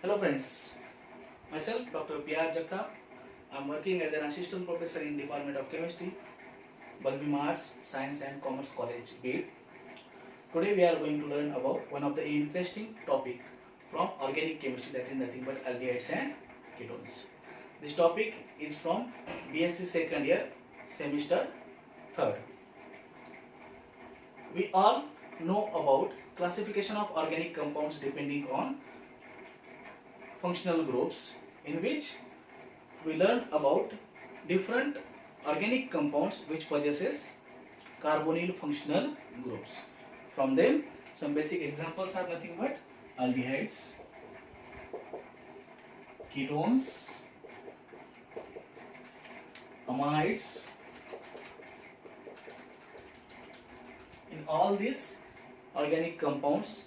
Hello friends, myself Dr. P.R. Jagtap. I am working as an assistant professor in Department of Chemistry, Balbim Arts, Science and Commerce College, BID. Today we are going to learn about one of the interesting topic from organic chemistry, that is nothing but aldehydes and ketones. This topic is from BSc second year, semester 3rd. We all know about classification of organic compounds depending on functional groups, in which we learn about different organic compounds which possesses carbonyl functional groups. From them, some basic examples are nothing but aldehydes, ketones, amides. In all these organic compounds,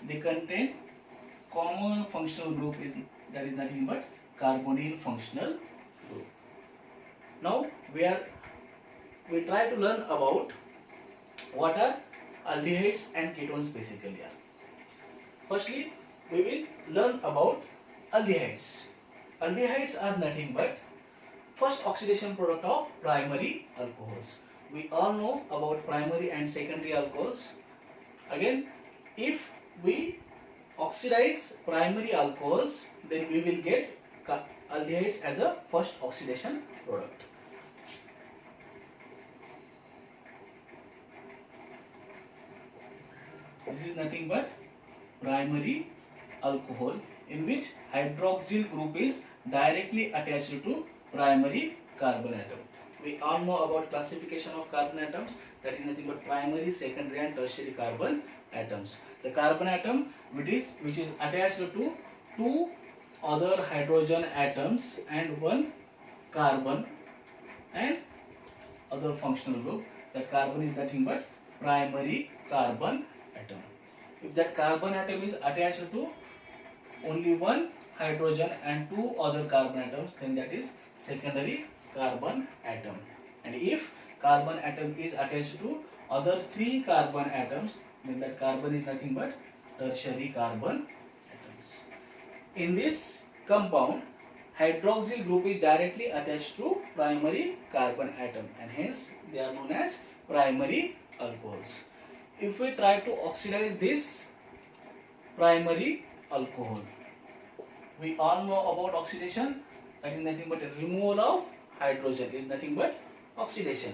they contain common functional group that is nothing but carbonyl functional group. Now we try to learn about what are aldehydes and ketones basically are. Firstly, we will learn about aldehydes. Aldehydes are nothing but first oxidation product of primary alcohols. We all know about primary and secondary alcohols. Again, if we oxidize primary alcohols, then we will get aldehydes as a first oxidation product. This is nothing but primary alcohol, in which hydroxyl group is directly attached to primary carbon atom. We all know about classification of carbon atoms, that is nothing but primary, secondary and tertiary carbon atoms. The carbon atom which is attached to two other hydrogen atoms and one carbon and other functional group. That carbon is nothing but primary carbon atom. If that carbon atom is attached to only one hydrogen and two other carbon atoms, then that is secondary carbon atom. And if carbon atom is attached to other three carbon atoms, then that carbon is nothing but tertiary carbon atoms. In this compound, hydroxyl group is directly attached to primary carbon atom, and hence they are known as primary alcohols. If we try to oxidize this primary alcohol, we all know about oxidation, that is nothing but a removal of hydrogen is nothing but oxidation.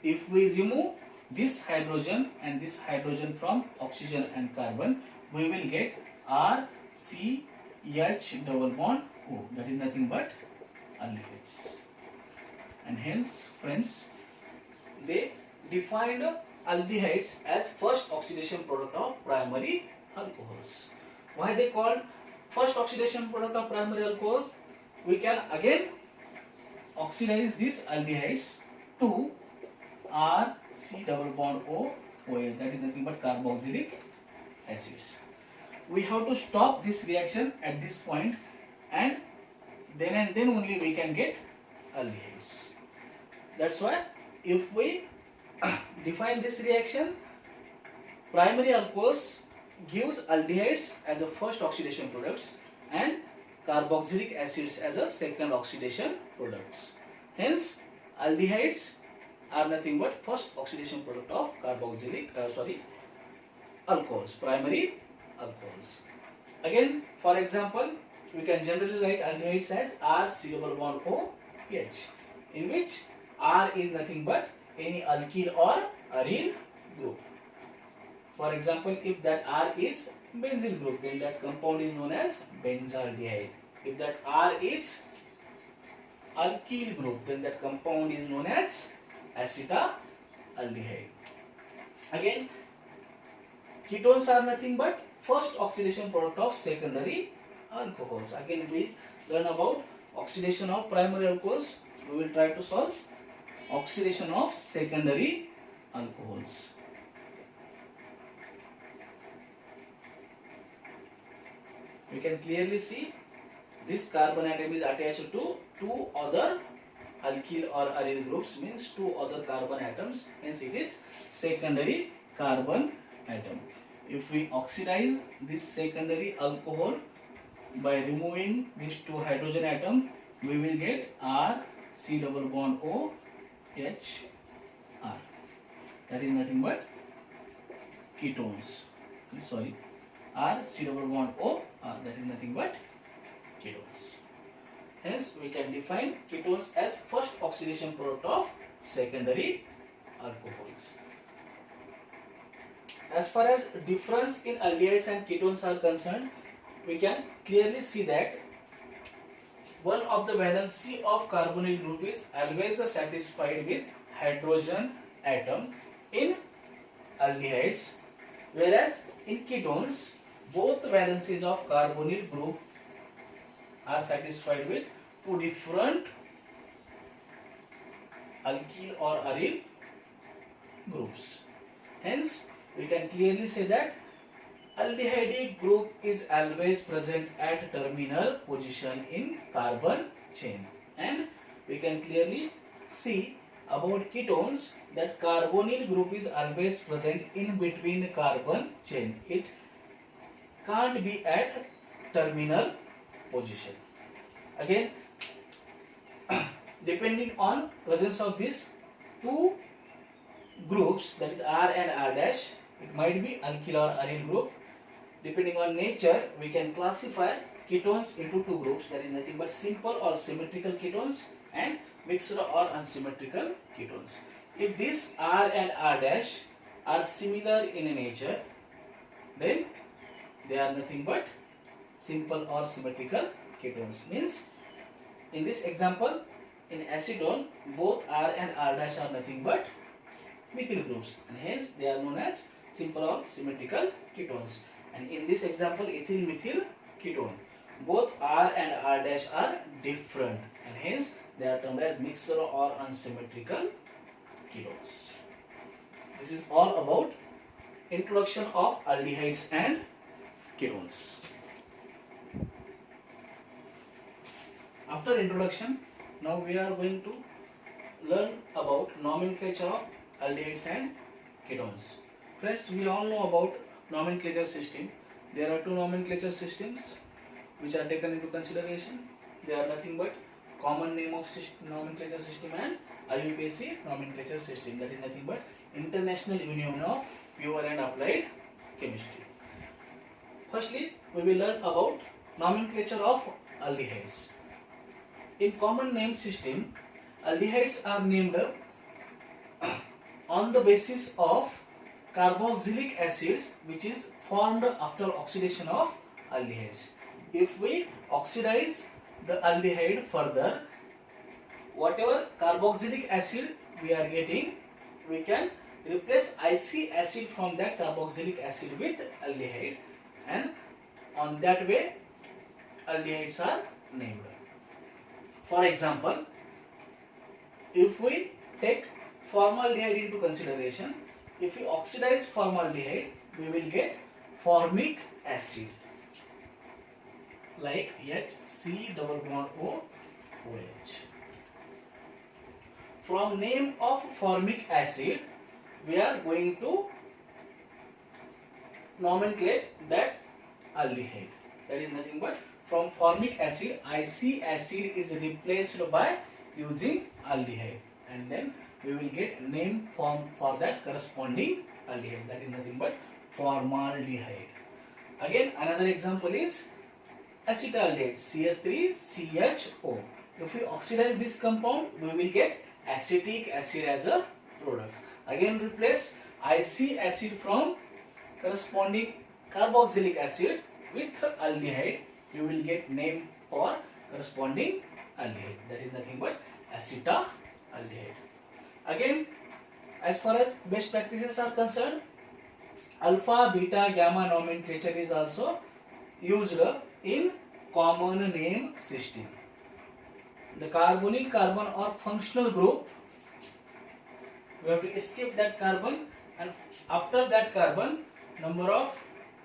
If we remove this hydrogen and this hydrogen from oxygen and carbon, we will get RCH double bond O, that is nothing but aldehydes. And hence friends, they defined aldehydes as first oxidation product of primary alcohols. Why they called first oxidation product of primary alcohols? We can again oxidize these aldehydes to RC double bond O, OH, that is nothing but carboxylic acids. We have to stop this reaction at this point, and then only we can get aldehydes. That's why if we define this reaction, primary alcohols gives aldehydes as a first oxidation products and carboxylic acids as a second oxidation products. Hence, aldehydes are nothing but first oxidation product of alcohols, primary alcohols. Again, for example, we can generally write aldehydes as RC double bond OH, in which R is nothing but any alkyl or aryl group. For example, if that R is benzyl group, then that compound is known as benzaldehyde. If that R is alkyl group, then that compound is known as acetaldehyde. Again, ketones are nothing but first oxidation product of secondary alcohols. Again, we learn about oxidation of primary alcohols. We will try to solve oxidation of secondary alcohols. We can clearly see this carbon atom is attached to two other alkyl or aryl groups, means two other carbon atoms, hence it is secondary carbon atom. If we oxidize this secondary alcohol by removing these two hydrogen atom, we will get R C double bond O H R. That is nothing but ketones. Sorry, R C double bond O R. That is nothing but ketones. Hence, we can define ketones as first oxidation product of secondary alcohols. As far as difference in aldehydes and ketones are concerned, we can clearly see that one of the valency of carbonyl group is always satisfied with hydrogen atom in aldehydes, whereas in ketones both valencies of carbonyl group are satisfied with two different alkyl or aryl groups. Hence, we can clearly say that aldehydic group is always present at terminal position in carbon chain, and we can clearly see about ketones that carbonyl group is always present in between carbon chain. It can't be at terminal position. Again, depending on presence of these two groups, that is R and R dash, it might be alkyl or aryl group. Depending on nature, we can classify ketones into two groups, that is nothing but simple or symmetrical ketones and mixed or unsymmetrical ketones. If these R and R dash are similar in nature, then they are nothing but simple or symmetrical ketones. Means, in this example, in acetone, both R and R dash are nothing but methyl groups, and hence they are known as simple or symmetrical ketones. And in this example, ethyl methyl ketone, both R and R dash are different, and hence they are termed as mixed or unsymmetrical ketones. This is all about introduction of aldehydes and ketones. After introduction, now we are going to learn about nomenclature of aldehydes and ketones. Friends, we all know about nomenclature system. There are two nomenclature systems which are taken into consideration. They are nothing but common name of nomenclature system and IUPAC nomenclature system. That is nothing but International Union of Pure and Applied Chemistry. Firstly, we will learn about nomenclature of aldehydes. In common name system, aldehydes are named on the basis of carboxylic acids which is formed after oxidation of aldehydes. If we oxidize the aldehyde further, whatever carboxylic acid we are getting, we can replace IC acid from that carboxylic acid with aldehyde, and on that way aldehydes are named. For example, if we take formaldehyde into consideration, if we oxidize formaldehyde, we will get formic acid like HC double bond O OH. From name of formic acid, we are going to nomenclate that aldehyde. That is nothing but from formic acid, IC acid is replaced by using aldehyde, and then we will get name form for that corresponding aldehyde. That is nothing but formaldehyde. Again, another example is acetaldehyde, CH3CHO. If we oxidize this compound, we will get acetic acid as a product. Again, replace IC acid from corresponding carboxylic acid with aldehyde, you will get name for corresponding aldehyde. That is nothing but acetaldehyde. Again, as far as best practices are concerned, alpha, beta, gamma nomenclature is also used in common name system. The carbonyl carbon or functional group, we have to escape that carbon, and after that carbon, number of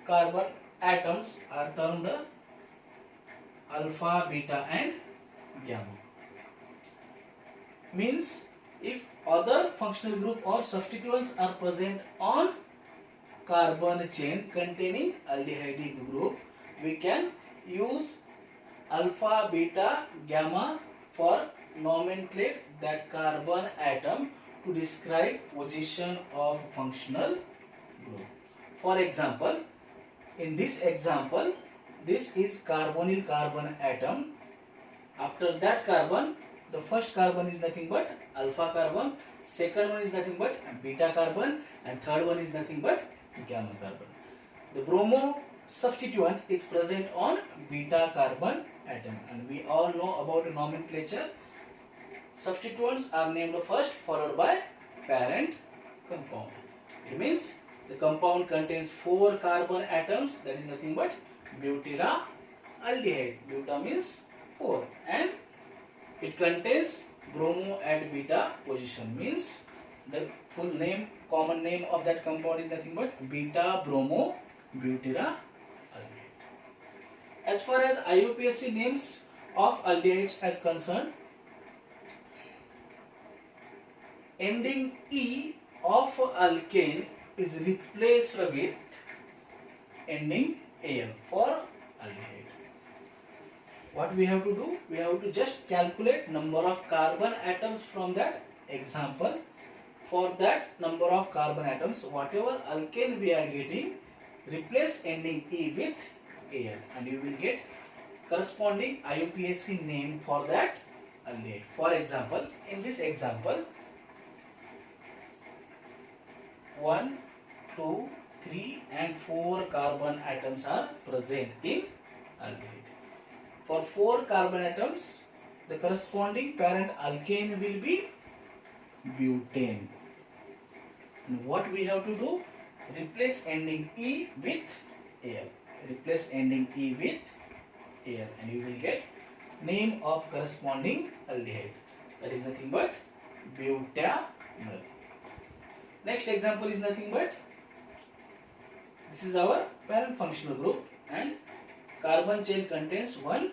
carbon atoms are termed alpha, beta and gamma. Means, if other functional group or substituents are present on carbon chain containing aldehydic group, we can use alpha, beta, gamma for nomenclate that carbon atom to describe position of functional group. For example, in this example, this is carbonyl carbon atom. After that carbon, the first carbon is nothing but alpha carbon, second one is nothing but beta carbon, and third one is nothing but gamma carbon. The bromo substituent is present on beta carbon atom, and we all know about the nomenclature. Substituents are named first, followed by parent compound. It means the compound contains 4 carbon atoms, that is nothing but butyraldehyde. Buta means 4, and it contains bromo at beta position, means the full name, common name of that compound is nothing but beta bromo butyraldehyde. As far as IUPAC names of aldehydes is concerned, ending E of alkane is replaced with ending Al for aldehyde. What we have to do? We have to just calculate number of carbon atoms from that example. For that number of carbon atoms, whatever alkane we are getting, replace ending E with Al, and you will get corresponding IUPAC name for that aldehyde. For example, in this example, 1, 2, 3 and 4 carbon atoms are present in aldehyde. For 4 carbon atoms, the corresponding parent alkane will be butane. And what we have to do? Replace ending E with Al. Replace ending E with Al, and you will get name of corresponding aldehyde. That is nothing but butanol. Next example is nothing but, this is our parent functional group, and carbon chain contains 1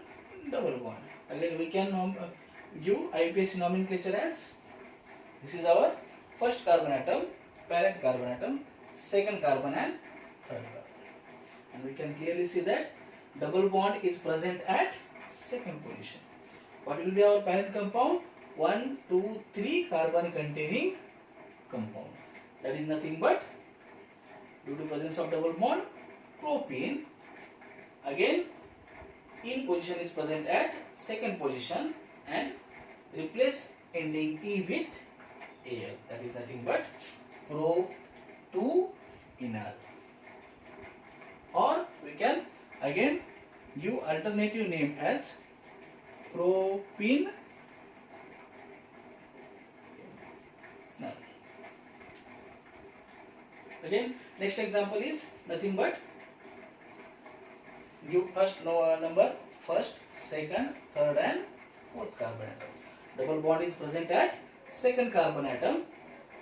double bond. Again, we can give IUPAC nomenclature as, this is our first carbon atom, parent carbon atom, second carbon and third carbon. And we can clearly see that double bond is present at second position. What will be our parent compound? 1, 2, 3 carbon containing compound. That is nothing but, due to presence of double bond, propene. Again, in position is present at second position, and replace ending E with Al. That is nothing but pro-2-enol. Or we can again give alternative name as propene. Again, next example is nothing but, give first number, first, second, third and fourth carbon atom. Double bond is present at second carbon atom.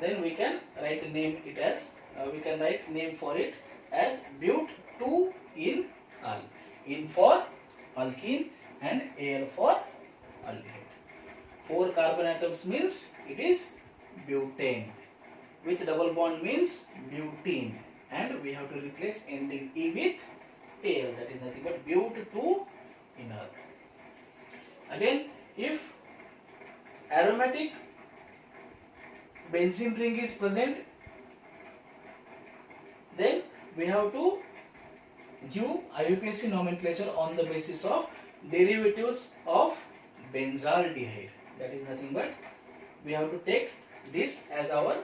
Then we can write name it as, we can write name for it as but-2-enol. In for alkene and Al for aldehyde. 4 carbon atoms means it is butane. With double bond means butene, and we have to replace ending E with Al. That is nothing but but-2-enol. Again, if aromatic benzene ring is present, then we have to give IUPAC nomenclature on the basis of derivatives of benzaldehyde. That is nothing but, we have to take this as our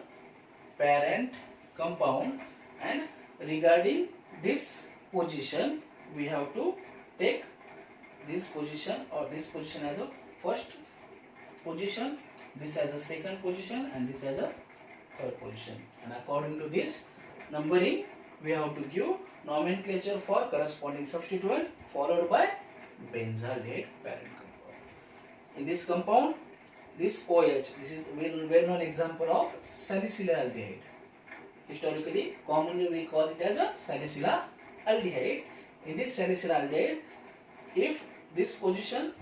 parent compound, and regarding this position we have to take this position or this position as a first position, this as a second position, and this as a third position, and according to this numbering we have to give nomenclature for corresponding substituent followed by benzaldehyde parent compound. In this compound, this OH, this is well-known example of salicylaldehyde. Historically, commonly we call it as a salicylaldehyde. In this salicylaldehyde, if this position,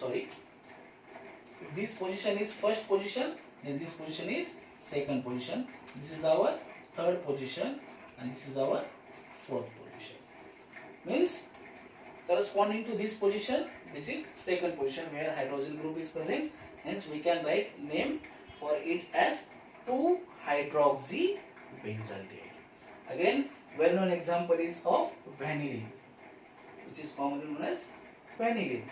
if this position is first position, then this position is second position. This is our third position, and this is our fourth position. means corresponding to this position, this is second position where hydroxyl group is present. Hence we can write name for it as 2-hydroxybenzaldehyde. Again, well-known example is of vanillin, which is commonly known as vanillin.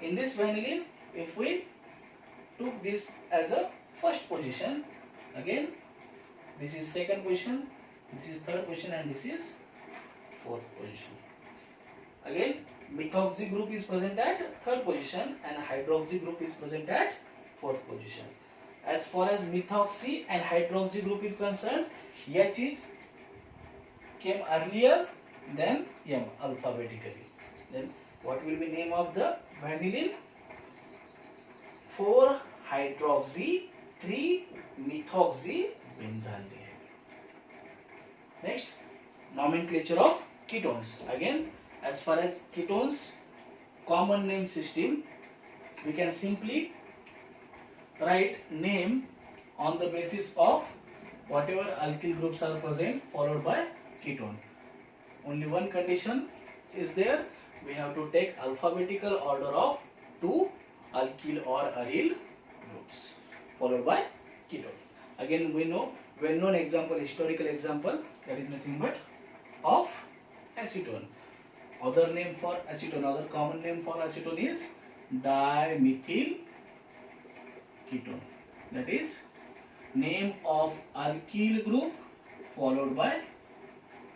In this vanillin, if we took this as a first position, again this is second position, this is third position, and this is fourth position. Again, methoxy group is present at third position and hydroxy group is present at fourth position. As far as methoxy and hydroxy group is concerned, H is came earlier than M alphabetically. Then what will be name of the vanillin? 4-hydroxy-3-methoxybenzaldehyde. Next, nomenclature of ketones. Again, as far as ketones common name system, we can simply write name on the basis of whatever alkyl groups are present followed by ketone. Only one condition is there, we have to take alphabetical order of 2 alkyl or aryl groups followed by ketone. Again, we know well-known example, historical example, that is nothing but of acetone. Other name for acetone, other common name for acetone is dimethyl ketone. That is name of alkyl group followed by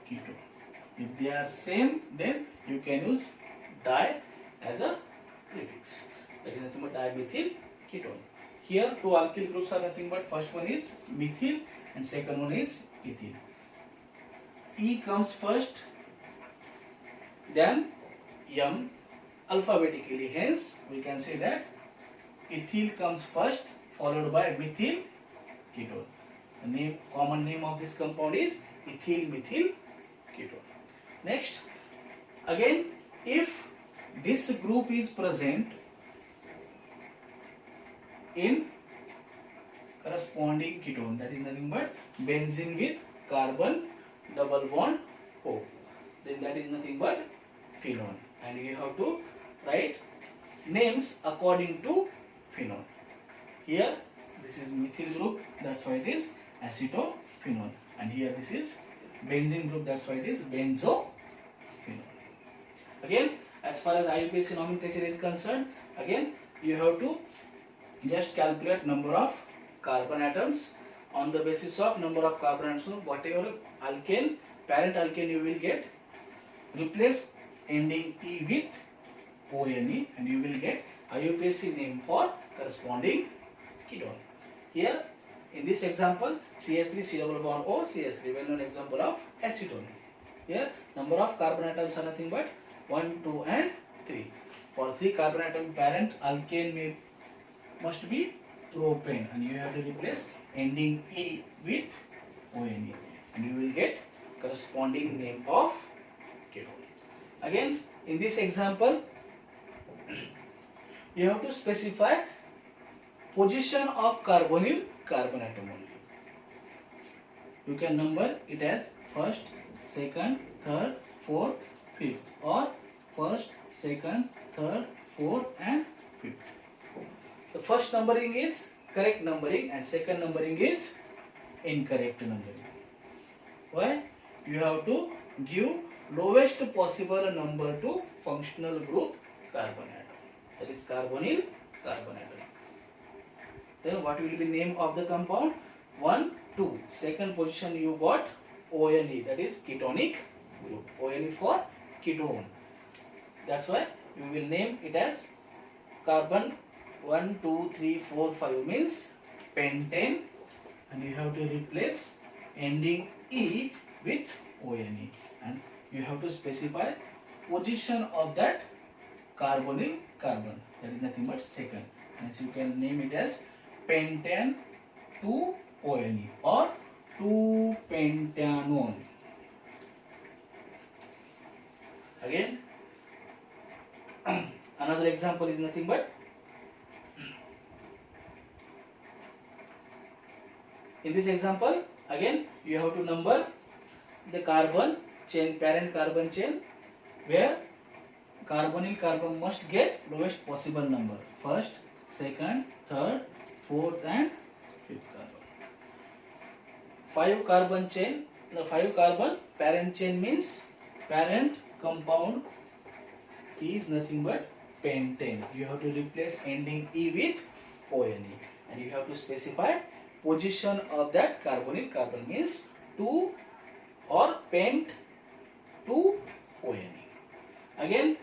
ketone. If they are same, then you can use di as a prefix. That is nothing but dimethyl ketone. Here two alkyl groups are nothing but first one is methyl and second one is ethyl. E comes first, then M alphabetically. Hence we can say that ethyl comes first followed by methyl ketone. The name, common name of this compound is ethyl methyl ketone. Next, again, if this group is present in corresponding ketone, that is nothing but benzene with carbon double bond O, then that is nothing but phenone, and you have to write names according to phenone. Here this is methyl group, that's why it is acetophenone, and here this is benzene group, that's why it is benzophenone. Again, as far as IUPAC nomenclature is concerned, again you have to just calculate number of carbon atoms. On the basis of number of carbon atoms, whatever alkane, parent alkane you will get, replace ending E with ONE and you will get IUPAC name for corresponding ketone. Here in this example, CH3 C double bond O, CH3, well known example of acetone. Here number of carbon atoms are nothing but 1, 2 and 3. For 3 carbon atom parent alkane must be propane, and you have to replace ending E with ONE and you will get corresponding name of ketone. Again, in this example you have to specify position of carbonyl carbon atom only. You can number it as first, second, third, fourth, fifth, or first, second, third, fourth and fifth. The first numbering is correct numbering and second numbering is incorrect numbering. Why? You have to give lowest possible number to functional group carbon atom, that is carbonyl carbon atom. Then what will be name of the compound? 1, 2. Second position you got ONE, that is ketonic group. ONE for ketone. That's why you will name it as carbon 1, 2, 3, 4, 5 means pentane, and you have to replace ending E with ONE, and you have to specify position of that carbonyl carbon, that is nothing but second, and so you can name it as pentane 2 ONE or 2-pentanone. Again, another example is nothing but in this example, again you have to number the carbon chain, parent carbon chain where carbonyl carbon must get lowest possible number. First, second, third, fourth and fifth carbon. 5 carbon chain, the 5 carbon parent chain means parent compound is nothing but pentane. You have to replace ending E with ONE, and you have to specify position of that carbonyl carbon means 2 or pent 2 ONE. Again,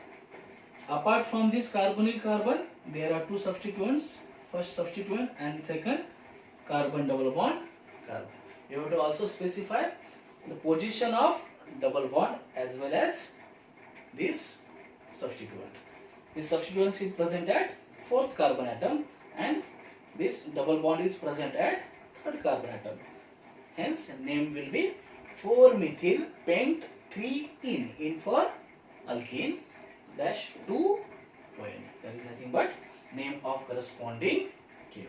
apart from this carbonyl carbon, there are two substituents. First substituent and second carbon double bond carbon. You have to also specify the position of double bond as well as this substituent. This substituent is present at 4th carbon atom and this double bond is present at 3rd carbon atom. Hence, name will be 4-methyl pent 3-ene, in for alkene dash 2 ONE. That is nothing but name of corresponding K.